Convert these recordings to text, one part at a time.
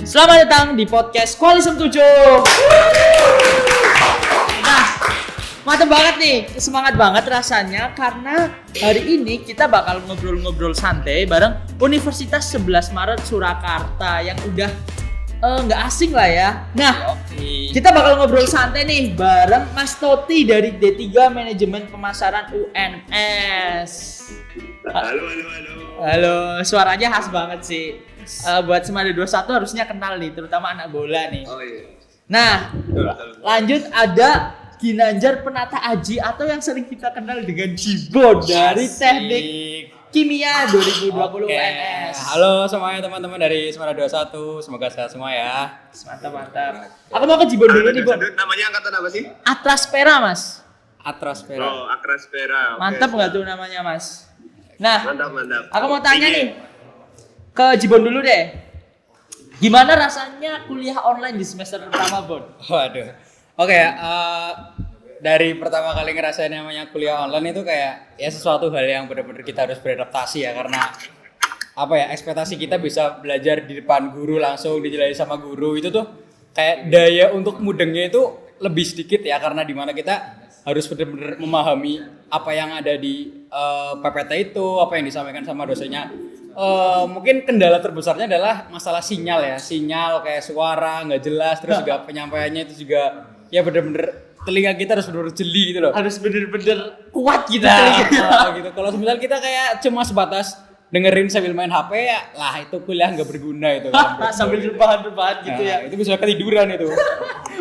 Selamat datang di podcast Koalisem 7. Nah, mantap banget nih, semangat banget rasanya karena hari ini kita bakal ngobrol-ngobrol santai bareng Universitas 11 Maret Surakarta yang udah nggak asing lah ya. Nah, kita bakal ngobrol santai nih bareng Mas Toti dari D3 Manajemen Pemasaran UNS. Halo, suaranya khas banget sih. Buat Semada 21 harusnya kenal nih, terutama anak bola nih. Oh iya. Nah, lanjut ada Ginanjar Penata Aji atau yang sering kita kenal dengan Jibon dari Teknik Kimia 2020 UNS. Halo semuanya teman-teman dari Semada 21, semoga sehat semua ya. Mantap. Aku mau ke Jibon dulu nih, Bon. Namanya angkatan apa sih? Atraspera, Mas. Atraspera. Oh, Akraspera. Okay. Mantap nggak tuh namanya, Mas? Nah, Mantap. aku mau tanya nih ke Jibon dulu deh. Gimana rasanya kuliah online di semester pertama, Bon? Waduh. Oke, dari pertama kali ngerasain namanya kuliah online itu kayak ya sesuatu hal yang benar-benar kita harus beradaptasi ya, karena apa ya, ekspektasi kita bisa belajar di depan guru langsung dijelasin sama guru itu tuh kayak daya untuk mudengnya itu lebih sedikit ya, karena dimana kita harus benar-benar memahami apa yang ada di PPT itu, apa yang disampaikan sama dosennya. Mungkin kendala terbesarnya adalah masalah sinyal ya, sinyal kayak suara nggak jelas, terus juga penyampaiannya itu juga ya bener-bener telinga kita harus bener-bener jeli gitu loh. Harus bener-bener kuat gitu Gitu. Kalau misalnya kita kayak cuma sebatas dengerin sambil main HP ya, lah itu kuliah nggak berguna itu. Sambil rebahan gitu ya. Itu bisa ketiduran itu.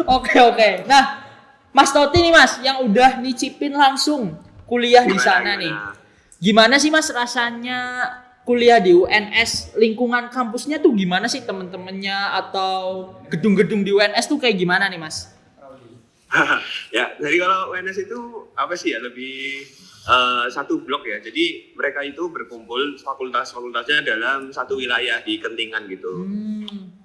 Oke. Nah, Mas Toti nih Mas, yang udah nyicipin langsung kuliah di sana nih. Gimana sih Mas rasanya kuliah di UNS? Lingkungan kampusnya tuh gimana sih, temen-temennya atau gedung-gedung di UNS tuh kayak gimana nih Mas? Ya, jadi kalau UNS itu apa sih ya, lebih satu blok ya. Jadi mereka itu berkumpul fakultas-fakultasnya dalam satu wilayah di Kentingan gitu.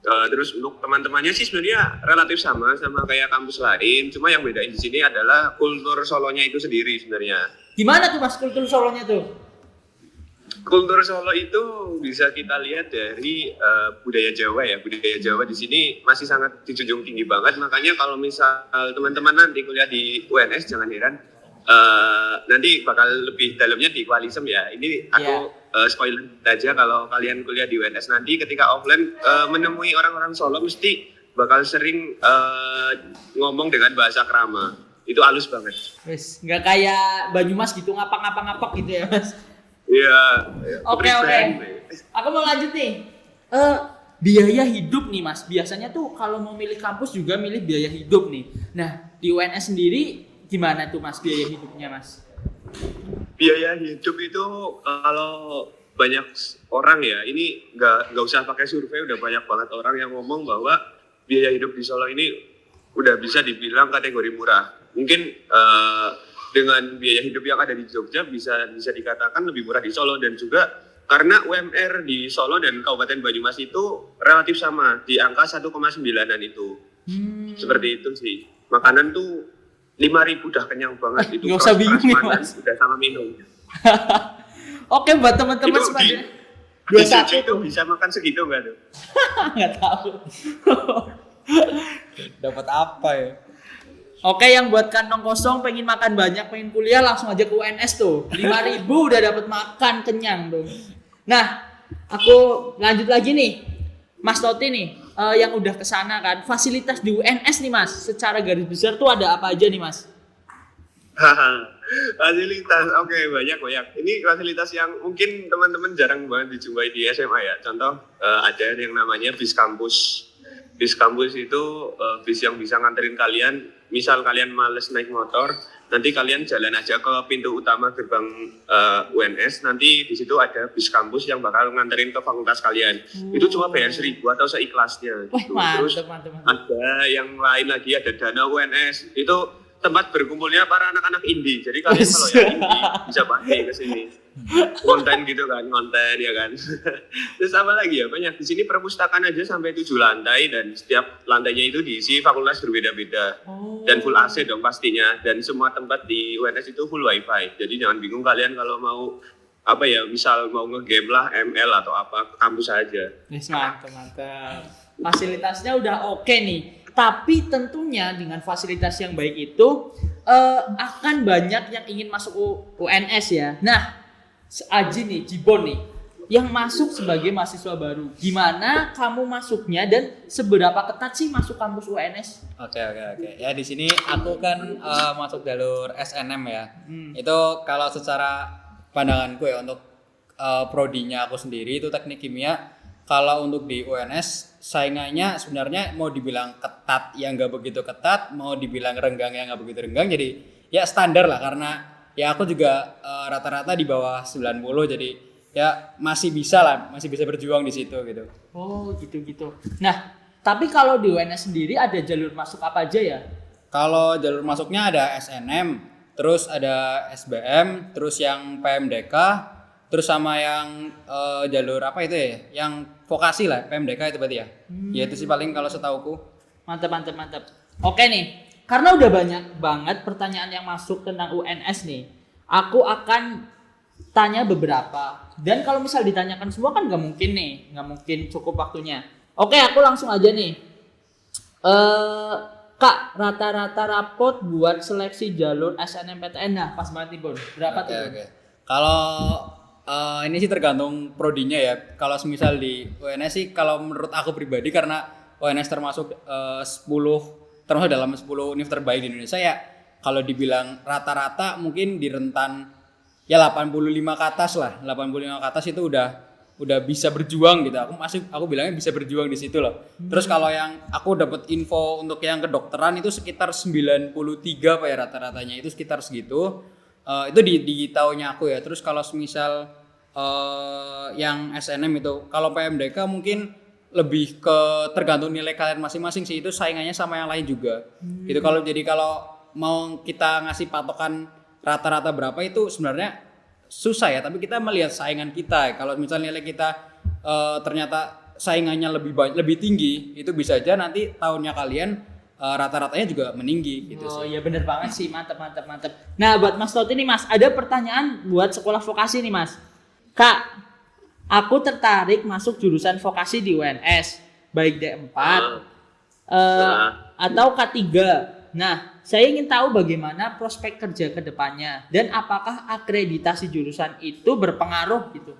Terus untuk teman-temannya sih sebenarnya relatif sama kayak kampus lain. Cuma yang bedain di sini adalah kultur Solonya itu sendiri sebenarnya. Gimana tuh Mas kultur Solonya tuh? Kultur Solo itu bisa kita lihat dari budaya Jawa ya. Budaya Jawa di sini masih sangat dijunjung tinggi banget. Makanya kalau misal teman-teman nanti kuliah di UNS, jangan heran nanti bakal lebih dalamnya di Koalisem ya. Ini aku spoiler aja, kalau kalian kuliah di UNS nanti ketika offline menemui orang-orang Solo mesti bakal sering ngomong dengan bahasa krama. Itu halus banget. Wes, nggak kayak Banyumas gitu ngapak-ngapak gitu ya Mas? Iya. Oke. Aku mau lanjut nih. Biaya hidup nih Mas. Biasanya tuh kalau mau milih kampus juga milih biaya hidup nih. Nah, di UNS sendiri gimana tuh Mas biaya hidupnya Mas? Biaya hidup itu kalau banyak orang ya, ini nggak usah pakai survei, udah banyak banget orang yang ngomong bahwa biaya hidup di Solo ini udah bisa dibilang kategori murah. Mungkin dengan biaya hidup yang ada di Jogja bisa dikatakan lebih murah di Solo, dan juga karena UMR di Solo dan Kabupaten Banyumas itu relatif sama di angka 1,9an itu. Seperti itu sih. Makanan tuh 5.000 udah kenyang banget itu. Nggak usah bingung ya Mas. Udah sama minum. Oke, buat teman-teman Semada 21 itu bisa makan segitu nggak tuh? Nggak tahu. Dapat apa ya? Oke, yang buat kantong kosong pengen makan banyak, pengen kuliah langsung aja ke UNS tuh. 5.000 udah dapat makan kenyang tuh. Nah, aku lanjut lagi nih. Mas Toti nih, yang udah kesana kan, fasilitas di UNS nih Mas, secara garis besar tuh ada apa aja nih Mas? Fasilitas, oke, banyak. Ini fasilitas yang mungkin teman-teman jarang banget dijumpai di SMA ya. Contoh, ada yang namanya bis kampus. Bis kampus itu bis yang bisa nganterin kalian. Misal kalian males naik motor, nanti kalian jalan aja ke pintu utama gerbang UNS. Nanti di situ ada bis kampus yang bakal nganterin ke fakultas kalian. Itu cuma bayar 1.000 atau seikhlasnya. Wah, gitu. mantep. Terus ada yang lain lagi, ada dana UNS. Itu tempat berkumpulnya para anak-anak indie. Jadi kalian kalau yang indie bisa pakai ke sini. Konten gitu kan, konten ya kan. Terus apa lagi ya? Banyak di sini perpustakaan aja sampai 7 lantai, dan setiap lantainya itu diisi fakultas berbeda-beda. Dan full AC dong pastinya, dan semua tempat di UNS itu full wifi. Jadi jangan bingung kalian kalau mau apa ya, misal mau nge-game lah ML atau apa, ke kampus aja. Mantap. fasilitasnya udah oke nih. Tapi tentunya dengan fasilitas yang baik itu akan banyak yang ingin masuk UNS ya. Nah, Aji nih, Jibon nih, yang masuk sebagai mahasiswa baru. Gimana kamu masuknya dan seberapa ketat sih masuk kampus UNS? Oke. Ya di sini aku kan masuk jalur SNM ya. Itu kalau secara pandanganku ya untuk prodinya aku sendiri itu teknik kimia. Kalau untuk di UNS saingannya sebenarnya mau dibilang ketat ya nggak begitu ketat, mau dibilang renggang ya nggak begitu renggang. Jadi ya standar lah karena ya aku juga rata-rata di bawah 90 jadi ya masih bisa berjuang di situ gitu. Oh gitu. Nah, tapi kalau di UNS sendiri ada jalur masuk apa aja ya? Kalau jalur masuknya ada SNM, terus ada SBM, terus yang PMDK, terus sama yang jalur apa itu ya? Yang vokasi lah, PMDK itu berarti ya. Ya itu sih paling kalau setauku. Mantap. Oke nih, karena udah banyak banget pertanyaan yang masuk tentang UNS nih. Aku akan tanya beberapa. Dan kalau misal ditanyakan semua kan nggak mungkin cukup waktunya. Oke, aku langsung aja nih. Kak, rata-rata rapot buat seleksi jalur SNMPTN, nah pas banget nih Bon. Berapa tuh? Oke. Kalau ini sih tergantung prodinya ya. Kalau semisal di UNS sih kalau menurut aku pribadi karena UNS termasuk 10 termasuk dalam 10 univ terbaik di Indonesia ya. Kalau dibilang rata-rata mungkin di rentan ya 85 ke atas lah. 85 ke atas itu udah bisa berjuang gitu. Aku bilangnya bisa berjuang di situ loh. Terus kalau yang aku dapat info untuk yang kedokteran itu sekitar 93 Pak ya rata-ratanya itu sekitar segitu. Itu di tahunnya aku ya. Terus kalau semisal yang SNM itu kalau PMDK mungkin lebih ke tergantung nilai kalian masing-masing sih, itu saingannya sama yang lain juga. Gitu kalau mau kita ngasih patokan rata-rata berapa itu sebenarnya susah ya, tapi kita melihat saingan kita. Kalau misalnya nilai kita ternyata saingannya lebih tinggi, itu bisa aja nanti tahunnya kalian rata-ratanya juga meninggi gitu sih. Oh iya bener banget sih, mantap. Nah buat Mas Toti nih Mas, ada pertanyaan buat sekolah vokasi nih Mas. Kak, aku tertarik masuk jurusan vokasi di UNS, baik D4 atau K3. Nah, saya ingin tahu bagaimana prospek kerja ke depannya dan apakah akreditasi jurusan itu berpengaruh gitu.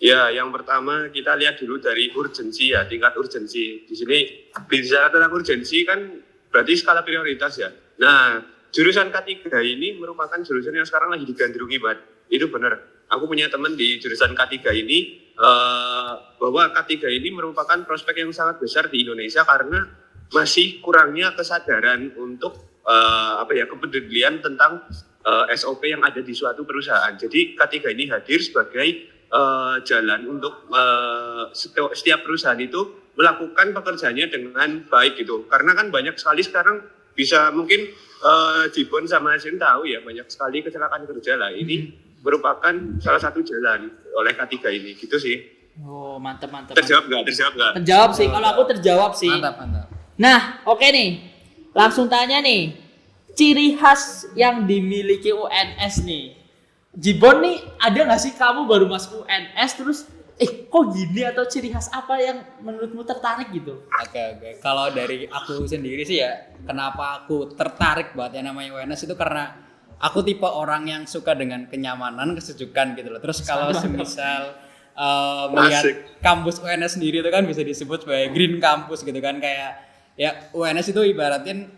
Ya, yang pertama kita lihat dulu dari urgensi ya, tingkat urgensi. Di sini bicara tentang urgensi kan berarti skala prioritas ya. Nah, jurusan K3 ini merupakan jurusan yang sekarang lagi digandrungi banget. Itu benar. Aku punya teman di jurusan K3 ini bahwa K3 ini merupakan prospek yang sangat besar di Indonesia karena masih kurangnya kesadaran untuk kepedulian tentang SOP yang ada di suatu perusahaan. Jadi K3 ini hadir sebagai jalan untuk setiap perusahaan itu melakukan pekerjaannya dengan baik gitu. Karena kan banyak sekali sekarang bisa mungkin Jibon sama Asin tahu ya, banyak sekali kecelakaan kerja lah. Ini merupakan salah satu jalan oleh K3 ini gitu sih. Oh mantap. Terjawab nggak? Terjawab sih, kalau aku terjawab sih. Mantap. Nah oke nih, langsung tanya nih, ciri khas yang dimiliki UNS nih. Jibon nih, ada nggak sih kamu baru masuk UNS terus kok gini, atau ciri khas apa yang menurutmu tertarik gitu? Oke. Kalau dari aku sendiri sih ya, kenapa aku tertarik banget yang namanya UNS itu karena aku tipe orang yang suka dengan kenyamanan, kesejukan gitu loh. Terus kalau semisal melihat kampus UNS sendiri itu kan bisa disebut sebagai green campus gitu kan, kayak ya UNS itu ibaratin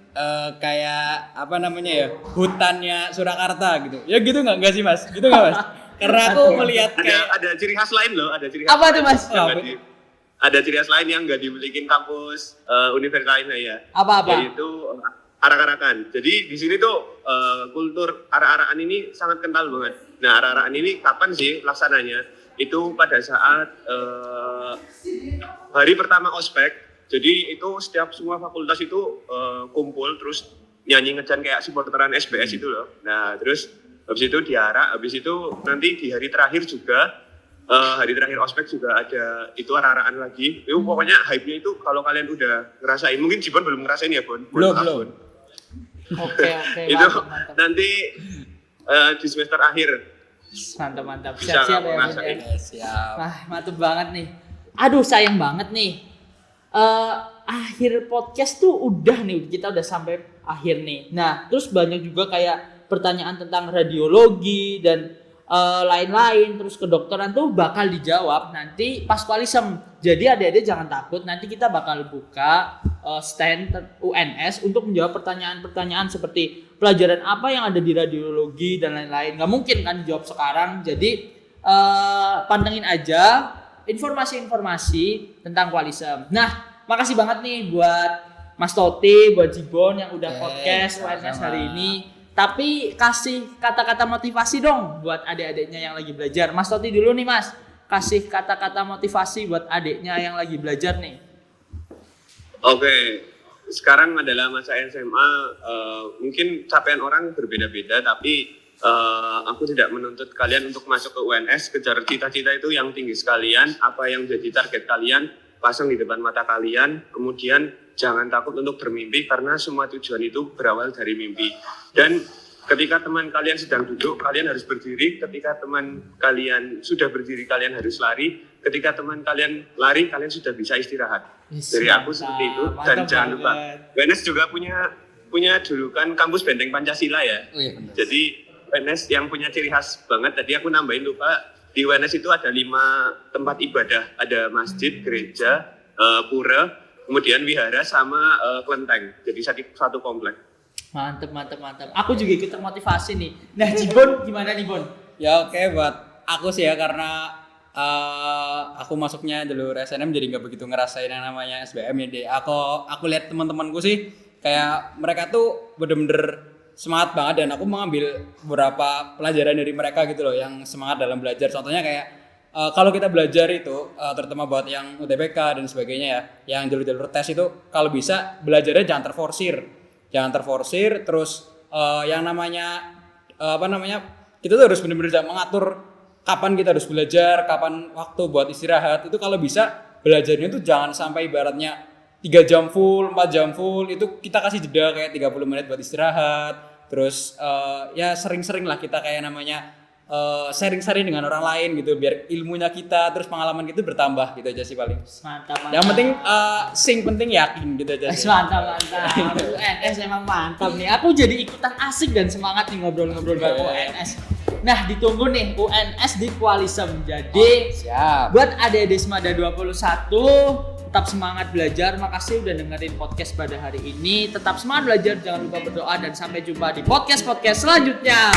kayak apa namanya ya, hutannya Surakarta gitu. Ya gitu nggak sih Mas? Gitu nggak Mas? Karena aku melihat kayak ada ciri khas lain loh, ada ciri khas. Apa tuh Mas? Ada ciri khas lain yang nggak dimiliki kampus universitas lainnya ya. Apa? Yaitu arak-arakan. Jadi di sini tuh kultur arak-arakan ini sangat kental banget. Nah, arak-arakan ini kapan sih laksananya? Itu pada saat hari pertama ospek. Jadi itu semua fakultas itu kumpul terus nyanyi ngejan kayak supporteran SBS itu loh. Nah, terus habis itu diarak, habis itu nanti di hari terakhir juga hari terakhir ospek juga ada itu arak-arakan lagi. Itu pokoknya hype-nya itu kalau kalian udah ngerasain, mungkin Jibon belum ngerasain ya, Bon? Belum. Oke. Itu mantap. nanti di semester akhir. Mantap. Bisa Siap ya. ngerasain. siap. Wah, mantap banget nih. Aduh, sayang banget nih. akhir podcast tuh udah nih, kita udah sampai akhir nih. Nah, terus banyak juga kayak pertanyaan tentang radiologi dan lain-lain, terus kedokteran tuh bakal dijawab nanti pas Qualisem. Jadi adik-adik jangan takut, nanti kita bakal buka stand UNS untuk menjawab pertanyaan-pertanyaan seperti pelajaran apa yang ada di radiologi dan lain-lain. Nggak mungkin kan dijawab sekarang, jadi pantengin aja informasi-informasi tentang Qualisem. Nah, makasih banget nih buat Mas Toti, buat Jibon yang udah podcast UNS hari ini. Tapi kasih kata-kata motivasi dong buat adik-adiknya yang lagi belajar. Mas Toti dulu nih Mas, kasih kata-kata motivasi buat adiknya yang lagi belajar nih. Oke, sekarang adalah masa SMA. Mungkin capaian orang berbeda-beda, tapi aku tidak menuntut kalian untuk masuk ke UNS. Kejar cita-cita itu yang tinggi sekalian. Apa yang jadi target kalian, pasang di depan mata kalian. Kemudian jangan takut untuk bermimpi, karena semua tujuan itu berawal dari mimpi. Dan ketika teman kalian sedang duduk, kalian harus berdiri. Ketika teman kalian sudah berdiri, kalian harus lari. Ketika teman kalian lari, kalian sudah bisa istirahat. Dari aku seperti itu. Dan jangan lupa, UNS juga punya julukan kampus benteng Pancasila ya. Oh, iya, benar. Jadi UNS yang punya ciri khas banget. Tadi aku nambahin lupa, di UNS itu ada 5 tempat ibadah. Ada masjid, gereja, pura, kemudian wihara sama kelenteng. Jadi satu komplek. Mantep. Aku juga ikut termotivasi nih. Nah, Jibon gimana nih, Bon? Ya oke, buat aku sih ya, karena aku masuknya jalur SNM jadi nggak begitu ngerasain yang namanya SBM ya deh. Aku lihat teman-temanku sih kayak mereka tuh bener-bener semangat banget, dan aku mengambil beberapa pelajaran dari mereka gitu loh yang semangat dalam belajar. Contohnya kayak kalau kita belajar itu terutama buat yang UTBK dan sebagainya ya, yang jalur-jalur tes itu kalau bisa belajarnya jangan terforsir, terus yang namanya kita tuh harus benar-benar mengatur kapan kita harus belajar, kapan waktu buat istirahat. Itu kalau bisa belajarnya tuh jangan sampai ibaratnya 3 jam full, 4 jam full, itu kita kasih jeda kayak 30 menit buat istirahat. Terus ya sering-sering lah kita kayak namanya sharing-sharing dengan orang lain gitu, biar ilmunya kita terus pengalaman kita bertambah gitu aja sih paling. Mantap. Yang penting penting yakin gitu aja sih. Mantap. UNS emang mantap nih. Aku jadi ikutan asik dan semangat nih ngobrol-ngobrol bareng UNS. Nah, ditunggu nih UNS di Qualisem. Jadi Siap. buat adik-adik Semada 21, tetap semangat belajar. Makasih udah dengerin podcast pada hari ini. Tetap semangat belajar, jangan lupa berdoa, dan sampai jumpa di podcast selanjutnya.